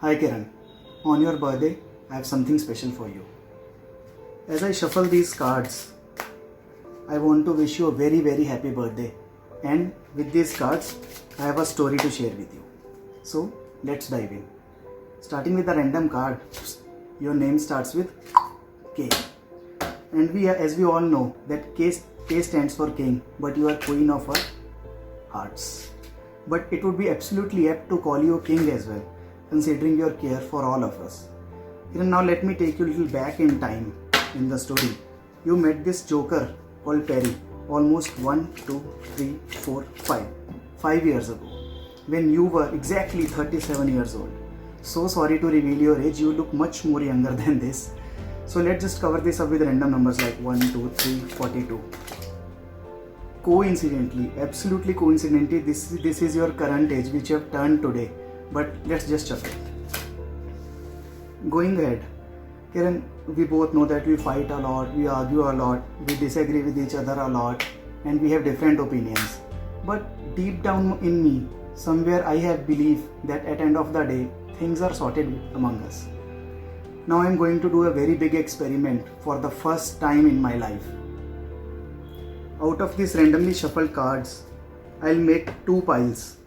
Hi Kiran, on your birthday, I have something special for you. As I shuffle these cards, I want to wish you a very happy birthday. And with these cards, I have a story to share with you. So, let's dive in. Starting with the random card, your name starts with K. And as we all know, that K stands for King, but you are Queen of our hearts. But it would be absolutely apt to call you a King as well, considering your care for all of us. Now let me take you a little back in time in the story. You met this joker called Perry almost 5 years ago, when you were exactly 37 years old. So sorry to reveal your age, you look much more younger than this. So let's just cover this up with random numbers like 1, 2, 3, 42. Coincidentally, absolutely coincidentally, this is your current age which you have turned today. But let's just check it. Going ahead, Kiran, we both know that we fight a lot, we argue a lot, we disagree with each other a lot, and we have different opinions. But deep down in me, somewhere I have belief that at the end of the day, things are sorted among us. Now I am going to do a very big experiment for the first time in my life. Out of these randomly shuffled cards, I'll make two piles.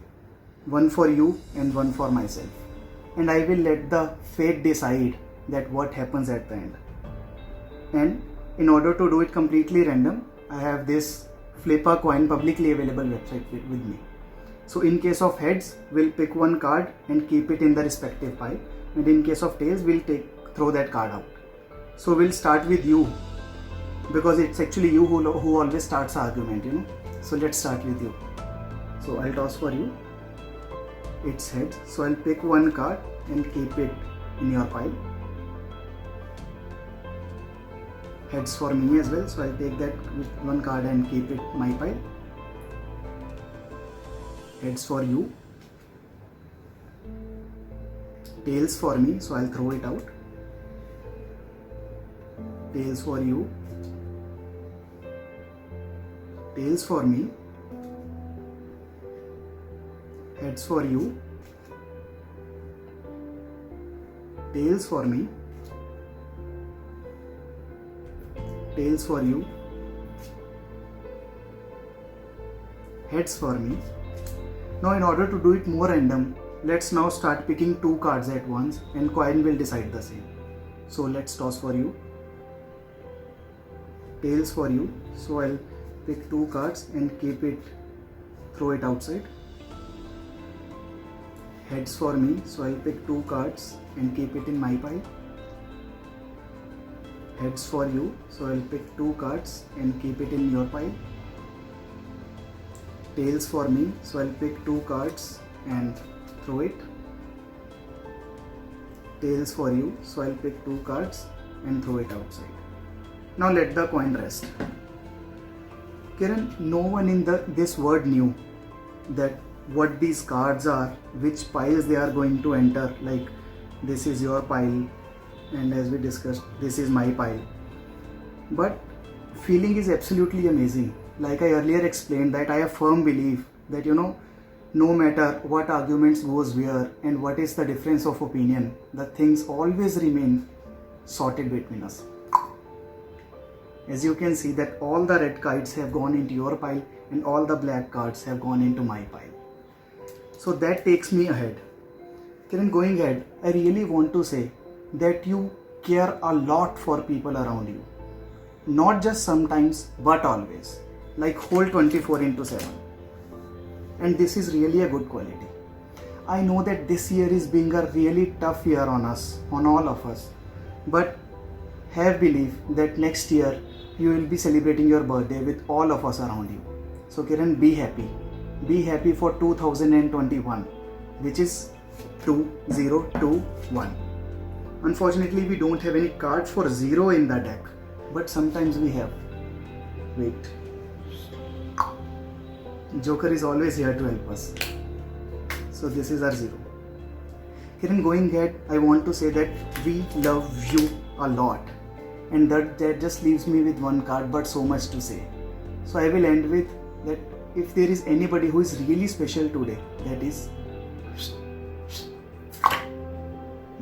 One for you and one for myself. And I will let the fate decide that what happens at the end. And in order to do it completely random, I have this flip a coin publicly available website with me. So in case of heads, we'll pick one card and keep it in the respective pile. And in case of tails, we'll throw that card out. So we'll start with you, because it's actually you who always starts the argument, So let's start with you. So I'll toss for you. It's heads, so I'll pick one card and keep it in your pile. Heads for me as well, so I'll take that one card and keep it in my pile. Heads for you. Tails for me, so I'll throw it out. Tails for you. Tails for me. Heads for you. Tails for me. Tails for you. Heads for me. Now in order to do it more random, let's now start picking two cards at once and coin will decide the same. So let's toss for you. Tails for you. So I'll pick two cards and throw it outside. Heads for me, so I'll pick two cards and keep it in my pile. Heads for you, so I'll pick two cards and keep it in your pile. Tails for me, so I'll pick two cards and throw it. Tails for you, so I'll pick two cards and throw it outside. Now let the coin rest. Kiran, no one in this world knew that what these cards are, which piles they are going to enter, like this is your pile and as we discussed, this is my pile. But feeling is absolutely amazing. Like I earlier explained, that I have firm belief that no matter what arguments goes where and what is the difference of opinion, the things always remain sorted between us. As you can see that all the red cards have gone into your pile and all the black cards have gone into my pile. So that takes me ahead. Kiran, going ahead, I really want to say that you care a lot for people around you. Not just sometimes, but always. Like whole 24/7. And this is really a good quality. I know that this year is being a really tough year on us, on all of us. But have belief that next year you will be celebrating your birthday with all of us around you. So Kiran, be happy. Be happy for 2021, which is 2021. Unfortunately, we don't have any cards for 0 in the deck, but sometimes we have. Wait. Joker is always here to help us. So this is our 0. Kiran, going ahead, I want to say that we love you a lot. And that just leaves me with one card, but so much to say. So I will end with that if there is anybody who is really special today, that is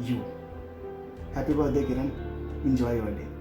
you. Happy birthday, Kiran. Enjoy your day.